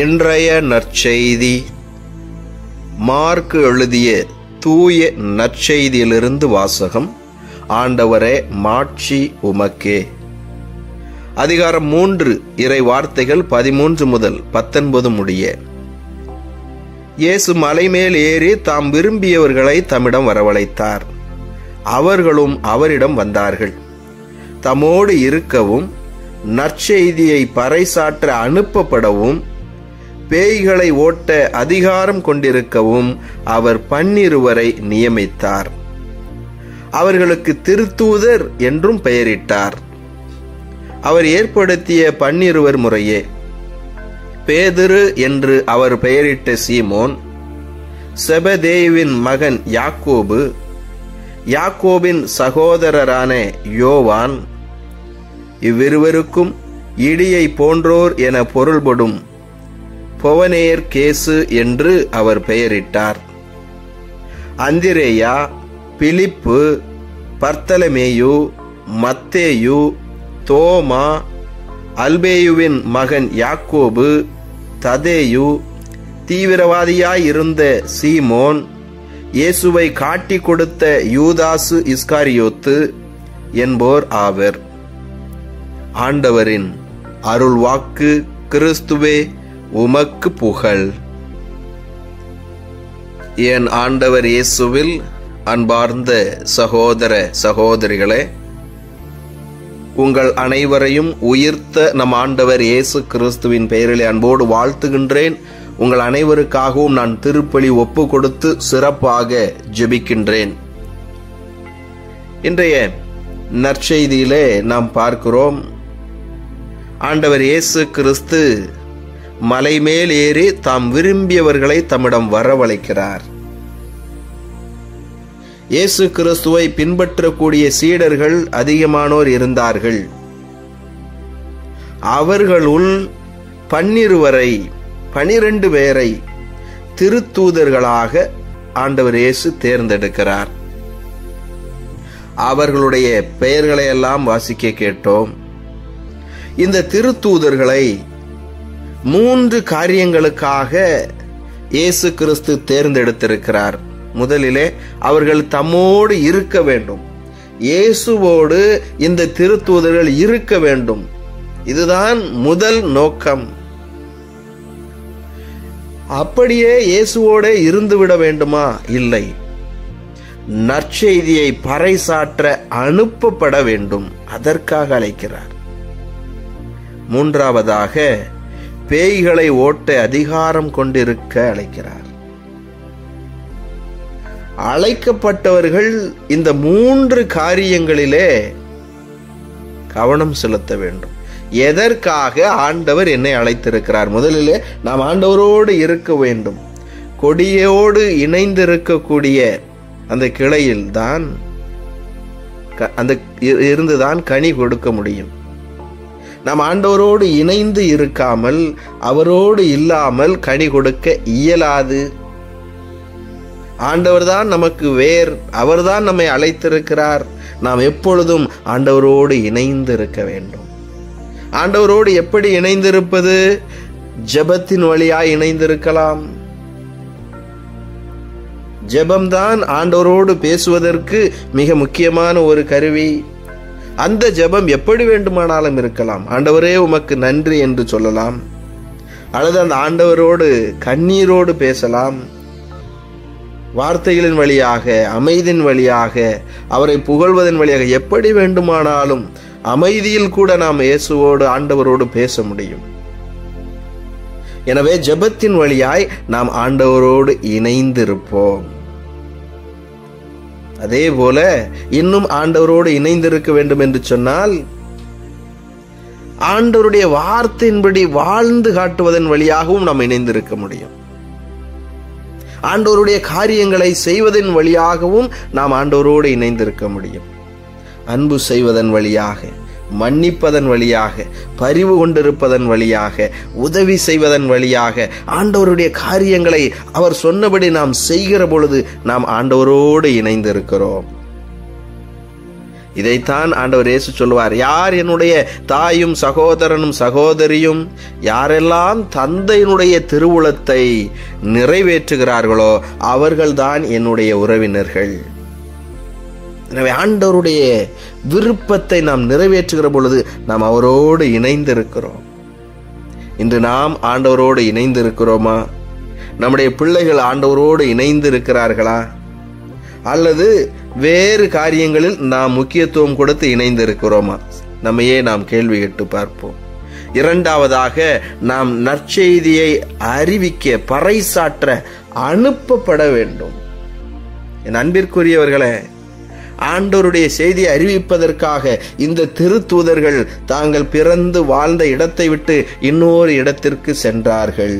இன்றைய நற்செய்தி மார்க்கு எழுதிய தூய நற்செய்தியிலிருந்து வாசகம். ஆண்டவரே, மாட்சி உமக்கே. அதிகாரம் 3, இறை வார்த்தைகள் 13 முதல் 19 முடிய. இயேசு மலைமேல் ஏறி தாம் விரும்பியவர்களை தம்மிடம் வரவழைத்தார். அவர்களும் அவரிடம் வந்தார்கள். தம்மோடு இருக்கவும், நற்செய்தியை பறைசாற்ற அனுப்பப்படவும், பேய்களை ஓட்ட அதிகாரம் கொண்டிருக்கவும் அவர் 12 நியமித்தார். அவர்களுக்கு திருத்தூதர் என்றும் பெயரிட்டார். அவர் ஏற்படுத்திய 12 முறையே: பேதுரு என்று அவர் பெயரிட்ட சீமோன், செபதேயுவின் மகன் யாக்கோபு, யாக்கோபின் சகோதரரான யோவான், இவ்விருவருக்கும் இடியை போன்றோர் என பொருள்படும் பொவனேர் கேசு என்று அவர் பெயரிட்டார். அந்திரேயா, பிலிப்பு, பர்த்தலமேயு, மத்தேயு, தோமா, அல்பேயுவின் மகன் யாக்கோபு, ததேயு, தீவிரவாதியாயிருந்த சீமோன், இயேசுவை காட்டி கொடுத்த யூதாசு இஸ்காரியோத்து என்போர் ஆவர். ஆண்டவரின் அருள்வாக்கு. கிறிஸ்துவே, உமக்கு புகழ். என் ஆண்டவர் இயேசுவில் அன்பார்ந்த சகோதர சகோதரிகளே, உங்கள் அனைவரையும் உயிர்த்த நம் ஆண்டவர் இயேசு கிறிஸ்துவின் பெயரிலே அன்போடு வாழ்த்துகின்றேன். உங்கள் அனைவருக்காகவும் நான் திருப்பலி ஒப்பு கொடுத்து சிறப்பாக ஜெபிக்கின்றேன். இன்றைய நற்செய்தியிலே நாம் பார்க்கிறோம், ஆண்டவர் இயேசு கிறிஸ்து மலைமேல் ஏறி தாம் விரும்பியவர்களை தம்மிடம் வரவழைக்கிறார். இயேசு கிறிஸ்துவை பின்பற்றக்கூடிய சீடர்கள் அதிகமானோர் இருந்தார்கள். அவர்களுள் 12 பேரை திருத்தூதர்களாக ஆண்டவர் இயேசு தேர்ந்தெடுக்கிறார். அவர்களுடைய பெயர்களை எல்லாம் வாசிக்க கேட்டோம். இந்த திருத்தூதர்களை 3 காரியங்களுக்காக இயேசு கிறிஸ்து தேர்ந்தெடுத்திருக்கிறார். முதலிலே, அவர்கள் தம்மோடு இருக்க வேண்டும். இயேசுவோடு இந்த திருத்தூதர்கள் இருக்க வேண்டும். இதுதான் முதல் நோக்கம். அப்படியே இயேசுவோட இருந்துவிட வேண்டுமா? இல்லை. நற்செய்தியை பறைசாற்ற அனுப்பப்பட வேண்டும். அதற்காக அழைக்கிறார். 3ஆவதாக, பேய்களை ஓட்ட அதிகாரம் கொண்டிருக்க அழைக்கிறார். அழைக்கப்பட்டவர்கள் இந்த 3 காரியங்களிலே கவனம் செலுத்த வேண்டும். எதற்காக ஆண்டவர் என்னை அழைத்திருக்கிறார்? முதலிலே, நாம் ஆண்டவரோடு இருக்க வேண்டும். கொடியோடு இணைந்திருக்கக்கூடிய அந்த கிளையில் தான் அந்த இருந்துதான் கனி கொடுக்க முடியும். நாம் ஆண்டவரோடு இணைந்து இருக்காமல், அவரோடு இல்லாமல் கனி கொடுக்க இயலாது. ஆண்டவர் தான் நமக்கு வேர். அவர்தான் நம்மை அழைத்திருக்கிறார். நாம் எப்பொழுதும் ஆண்டவரோடு இணைந்து இருக்க வேண்டும். ஆண்டவரோடு எப்படி இணைந்திருப்பது? ஜெபத்தின் வழியாய் இணைந்திருக்கலாம். ஜெபம்தான் ஆண்டவரோடு பேசுவதற்கு மிக முக்கியமான ஒரு கருவி. அந்த ஜெபம் எப்படி வேண்டுமானாலும் இருக்கலாம். ஆண்டவரே, உமக்கு நன்றி என்று சொல்லலாம். அல்லது அந்த ஆண்டவரோடு கண்ணீரோடு பேசலாம். வார்த்தைகளின் வழியாக, அமைதியின் வழியாக, அவரை புகழ்வதன் வழியாக, எப்படி வேண்டுமானாலும் அமைதியில் கூட நாம் இயேசுவோடு, ஆண்டவரோடு பேச முடியும். எனவே ஜெபத்தின் வழியாய் நாம் ஆண்டவரோடு இணைந்திருப்போம். அதே போல இன்னும் ஆண்டவரோடு இணைந்திருக்க வேண்டும் என்று சொன்னால், ஆண்டவருடைய வார்த்தையின்படி வாழ்ந்து காட்டுவதன் வழியாகவும் நாம் இணைந்திருக்க முடியும். ஆண்டவருடைய காரியங்களை செய்வதன் வழியாகவும் நாம் ஆண்டவரோடு இணைந்திருக்க முடியும். அன்பு செய்வதன் வழியாக, மன்னிப்பதன் வழியாக, பரிவு கொண்டிருப்பதன் வழியாக, உதவி செய்வதன் வழியாக, ஆண்டவருடைய காரியங்களை அவர் சொன்னபடி நாம் செய்கிற பொழுது நாம் ஆண்டவரோடு இணைந்திருக்கிறோம். இதைத்தான் ஆண்டவர் இயேசு சொல்லுவார், யார் என்னுடைய தாயும் சகோதரனும் சகோதரியும் யாரெல்லாம் தந்தையினுடைய திருவுளத்தை நிறைவேற்றுகிறார்களோ அவர்கள்தான் என்னுடைய உறவினர்கள். எனவே ஆண்டவருடைய விருப்பத்தை நாம் நிறைவேற்றுகிற பொழுது நாம் அவரோடு இணைந்திருக்கிறோம். இன்று நாம் ஆண்டவரோடு இணைந்திருக்கிறோமா? நம்முடைய பிள்ளைகள் ஆண்டவரோடு இணைந்திருக்கிறார்களா? அல்லது வேறு காரியங்களில் நாம் முக்கியத்துவம் கொடுத்து இணைந்திருக்கிறோமா? நம்மையே நாம் கேள்வி கேட்டு பார்ப்போம். இரண்டாவதாக, நாம் நற்செய்தியை அறிவிக்க, பறைசாற்ற அனுப்பப்பட வேண்டும். என் அன்பிற்குரியவர்களே, ஆண்டவருடைய செய்தியை அறிவிப்பதற்காக இந்த திருத்தூதர்கள் தாங்கள் பிறந்து வாழ்ந்த இடத்தை விட்டு இன்னொரு இடத்திற்கு சென்றார்கள்.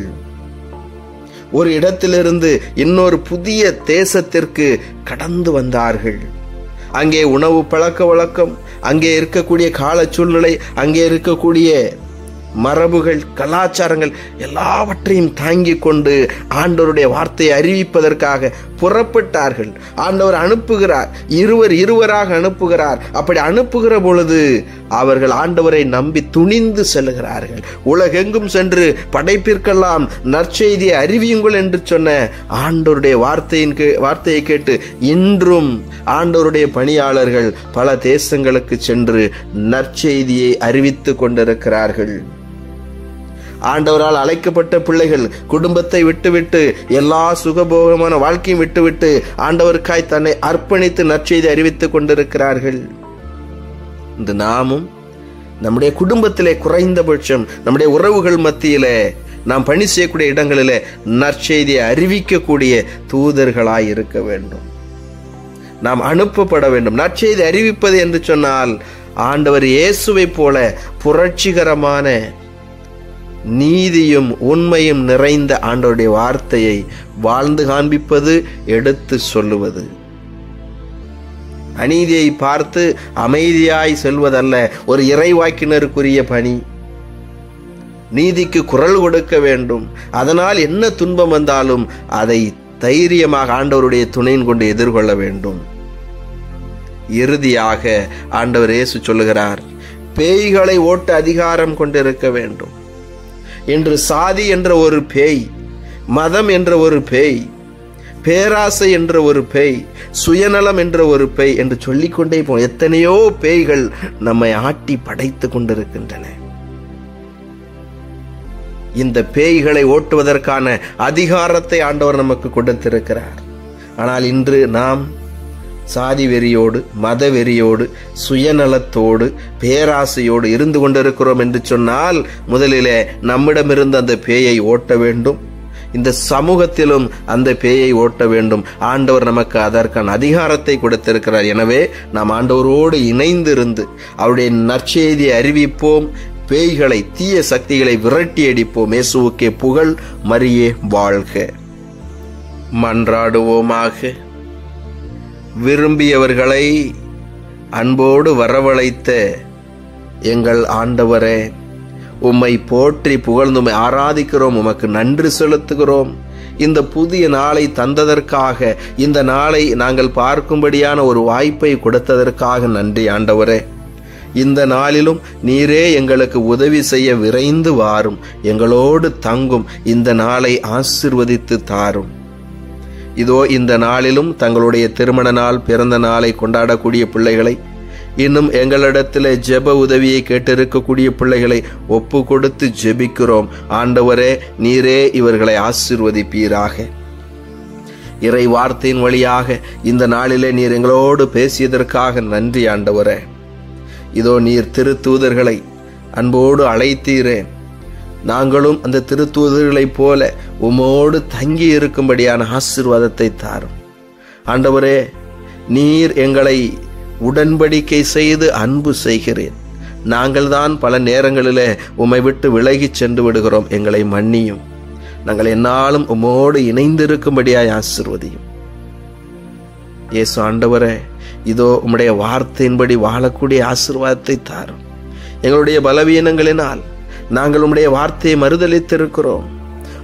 ஒரு இடத்திலிருந்து இன்னொரு புதிய தேசத்திற்கு கடந்து வந்தார்கள். அங்கே உணவு பழக்க வழக்கம், அங்கே இருக்கக்கூடிய கால சூழ்நிலை, அங்கே இருக்கக்கூடிய மரபுகள், கலாச்சாரங்கள் எல்லாவற்றையும் தாங்கிக் கொண்டு ஆண்டவருடைய வார்த்தையை அறிவிப்பதற்காக புறப்பட்டார்கள். ஆண்டவர் அனுப்புகிறார், இருவராக அனுப்புகிறார். அப்படி அனுப்புகிற பொழுது அவர்கள் ஆண்டவரை நம்பி துணிந்து செல்கிறார்கள். உலகெங்கும் சென்று படைப்பிற்கெல்லாம் நற்செய்தியை அறிவியுங்கள் என்று சொன்ன ஆண்டவருடைய வார்த்தையை கேட்டு இன்றும் ஆண்டவருடைய பணியாளர்கள் பல தேசங்களுக்கு சென்று நற்செய்தியை அறிவித்துக் கொண்டிருக்கிறார்கள். ஆண்டவரால் அழைக்கப்பட்ட பிள்ளைகள் குடும்பத்தை விட்டுவிட்டு, எல்லா சுகபோகமான வாழ்க்கையும் விட்டுவிட்டு ஆண்டவருக்காய் தன்னை அர்ப்பணித்து நற்செய்தி அறிவித்துக் கொண்டிருக்கிறார்கள். இந்த நாமும் நம்முடைய குடும்பத்திலே, குறைந்தபட்சம் நம்முடைய உறவுகள் மத்தியிலே, நாம் பணி செய்யக்கூடிய இடங்களிலே நற்செய்தியை அறிவிக்கக்கூடிய தூதர்களாய் இருக்க வேண்டும். நாம் அனுப்பப்பட வேண்டும். நற்செய்தி அறிவிப்பது என்று சொன்னால் ஆண்டவர் இயேசுவை போல புரட்சிகரமான நீதியும் உண்மையும் நிறைந்த ஆண்டவருடைய வார்த்தையை வாழ்ந்து காண்பிப்பது, எடுத்து சொல்லுவது. அநீதியை பார்த்து அமைதியாய் செல்வதல்ல ஒரு இறைவாக்கினருக்குரிய பணி. நீதிக்கு குரல் கொடுக்க வேண்டும். அதனால் என்ன துன்பம் வந்தாலும் அதை தைரியமாக ஆண்டவருடைய துணையின் கொண்டு எதிர்கொள்ள வேண்டும். இறுதியாக ஆண்டவர் இயேசு சொல்லுகிறார், பேய்களை ஓட்ட அதிகாரம் கொண்டிருக்க வேண்டும். இன்று சாதி என்ற ஒரு பேய், மதம் என்ற ஒரு பேய், பேராசை என்ற ஒரு பேய், சுயநலம் என்ற ஒரு பேய் என்று சொல்லிக்கொண்டே போம். எத்தனையோ பேய்கள் நம்மை ஆட்டி படைத்துக் கொண்டிருக்கின்றன. இந்த பேய்களை ஓட்டுவதற்கான அதிகாரத்தை ஆண்டவர் நமக்கு கொடுத்திருக்கிறார். ஆனால் இன்று நாம் சாதி வெறியோடு, மத வெறியோடு, சுயநலத்தோடு, பேராசையோடு இருந்து கொண்டிருக்கிறோம் என்று சொன்னால், முதலிலே நம்மிடமிருந்து அந்த பேயை ஓட்ட வேண்டும். இந்த சமூகத்திலும் அந்த பேயை ஓட்ட வேண்டும். ஆண்டவர் நமக்கு அதற்கான அதிகாரத்தை கொடுத்திருக்கிறார். எனவே நாம் ஆண்டவரோடு இணைந்திருந்து அவருடைய நற்செய்தியை அறிவிப்போம். பேய்களை, தீய சக்திகளை விரட்டி அடிப்போம். இயேசுவுக்கே புகழ், மரியே வாழ்க. மன்றாடுவோமாக. விரும்பியவர்களை அன்போடு வரவழைத்த எங்கள் ஆண்டவரே, உம்மை போற்றி புகழ்ந்து உம்மை ஆராதிக்கிறோம். உமக்கு நன்றி செலுத்துகிறோம். இந்த புதிய நாளை தந்ததற்காக, இந்த நாளை நாங்கள் பார்க்கும்படியான ஒரு வாய்ப்பை கொடுத்ததற்காக நன்றி ஆண்டவரே. இந்த நாளிலும் நீரே எங்களுக்கு உதவி செய்ய விரைந்து வாரும். எங்களோடு தங்கும். இந்த நாளை ஆசீர்வதித்து தாரும். இதோ இந்த நாளிலும் தங்களுடைய திருமண நாள், பிறந்த நாளை கொண்டாடக்கூடிய பிள்ளைகளை, இன்னும் எங்களிடத்தில் ஜெப உதவியை கேட்டிருக்கக்கூடிய பிள்ளைகளை ஒப்பு கொடுத்து ஜெபிக்கிறோம். ஆண்டவரே, நீரே இவர்களை ஆசீர்வதிப்பீராக. இறை வார்த்தையின் வழியாக இந்த நாளிலே நீர் எங்களோடு பேசியதற்காக நன்றி ஆண்டவரே. இதோ நீர் திருத்தூதர்களை அன்போடு அழைத்தீரே. நாங்களும் அந்த திருத்தூதர்களைப் போல உமோடு தங்கி இருக்கும்படியான ஆசீர்வாதத்தை தாரும் ஆண்டவரே. நீர் எங்களை உடன்படிக்கை செய்து அன்பு செய்கிறேன். நாங்கள் தான் பல நேரங்களிலே உம்மை விட்டு விலகி சென்று விடுகிறோம். எங்களை மன்னியும். நாங்கள் என்னாலும் உமோடு இணைந்திருக்கும்படியாய் ஆசீர்வதியும். இயேசு ஆண்டவரே, இதோ உம்முடைய வார்த்தையின்படி வாழக்கூடிய ஆசீர்வாதத்தை தாரும். எங்களுடைய பலவீனங்களினால் நாங்கள் உம்முடைய வார்த்தையை மறுதலித்திருக்கிறோம்.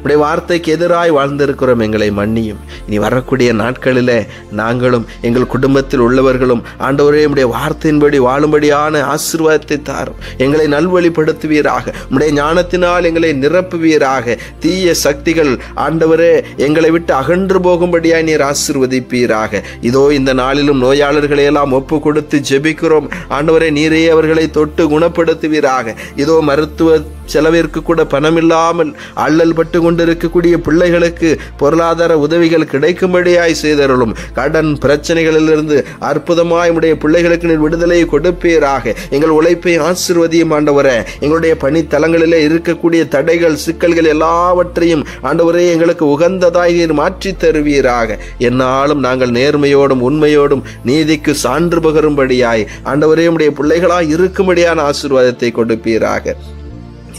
உடைய வார்த்தைக்கு எதிராய் வாழ்ந்திருக்கிறோம், எங்களை மன்னியும். இனி வரக்கூடிய நாட்களில் நாங்களும் எங்கள் குடும்பத்தில் உள்ளவர்களும் ஆண்டவரே உடைய வார்த்தையின்படி வாழும்படியான ஆசீர்வாதத்தை தாரும். எங்களை நல்வழிப்படுத்துவீராக. உடைய ஞானத்தினால் எங்களை நிரப்புவீராக. தீய சக்திகள் ஆண்டவரே எங்களை விட்டு அகன்று போகும்படியாய் நீர் ஆசீர்வதிப்பீராக. இதோ இந்த நாளிலும் நோயாளர்களை எல்லாம் ஒப்பு கொடுத்து ஜெபிக்கிறோம். ஆண்டவரே நீரே அவர்களை தொட்டு குணப்படுத்துவீராக. இதோ மருத்துவ செலவிற்கு கூட பணமில்லாமல் அல்லல் பட்டு கொண்டிருக்கக்கூடிய பிள்ளைகளுக்கு பொருளாதார உதவிகள் கிடைக்கும்படியாய் செய்தருளும். கடன் பிரச்சனைகளிலிருந்து அற்புதமாய் உடைய பிள்ளைகளுக்கு நீர் விடுதலையை கொடுப்பீராக. எங்கள் உழைப்பை ஆசீர்வதியும் ஆண்டவரே. எங்களுடைய பணித்தலங்களிலே இருக்கக்கூடிய தடைகள் சிக்கல்கள் எல்லாவற்றையும் ஆண்டவரே எங்களுக்கு உகந்ததாய் நீர் மாற்றி தருவீராக. என்னாலும் நாங்கள் நேர்மையோடும் உண்மையோடும் நீதிக்கு சான்று பகரும்படியாய் ஆண்டவரே உடைய பிள்ளைகளாய் இருக்கும்படியான ஆசீர்வாதத்தை கொடுப்பீராக.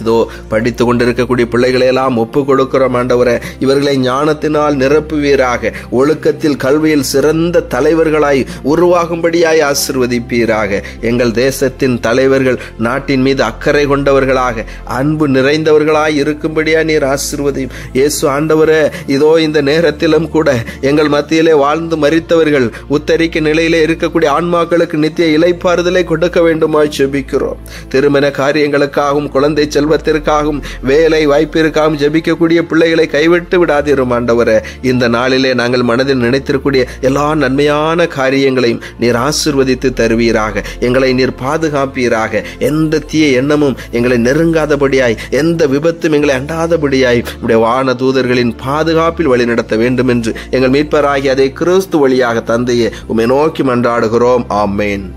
இதோ படித்து கொண்டிருக்கக்கூடிய பிள்ளைகளை எல்லாம் ஒப்பு கொடுக்கிறோம் ஆண்டவரே. இவர்களை ஞானத்தினால் நிரப்புவீராக. ஒழுக்கத்தில் கல்வியில் சிறந்த தலைவர்களாய் உருவாகும்படியாய் ஆசீர்வதிப்பீராக. எங்கள் தேசத்தின் தலைவர்கள் நாட்டின் மீது அக்கறை கொண்டவர்களாக அன்பு நிறைந்தவர்களாய் இருக்கும்படியா நீர் ஆசீர்வதியும். இயேசு ஆண்டவரே, இதோ இந்த நேரத்திலும் கூட எங்கள் மத்தியிலே வாழ்ந்து மரித்தவர்கள் உத்தரிக்க நிலையிலே இருக்கக்கூடிய ஆன்மாக்களுக்கு நித்திய இளைப்பாறுதலை கொடுக்க வேண்டுமாய் ஜெபிக்கிறோம். திருமண காரியங்களுக்காகவும் குழந்தை செல்வத்திற்காகவும் வேலை வாய்ப்பிற்காகவும் ஜெபிக்கக்கூடிய பிள்ளைகளை கைவிட்டு விடாதீரும் ஆண்டவரே. இந்த நாளிலே நாங்கள் மனதில் நினைத்திருக்கூடிய எல்லா நன்மையான காரியங்களையும் நீர் ஆசீர்வதித்து தருவீராக. எங்களை நீர் பாதுகாப்பீராக. எந்த தீய எண்ணமும் எங்களை நெருங்காதபடியாய், எந்த விபத்தும் எங்களை அண்டாதபடியாய் உடைய வான தூதர்களின் பாதுகாப்பில் வழிநடத்த வேண்டும் என்று எங்கள் மீட்பராகி அதை கிறிஸ்து வழியாக தந்தையே உம்மை நோக்கி மன்றாடுகிறோம். ஆமென்.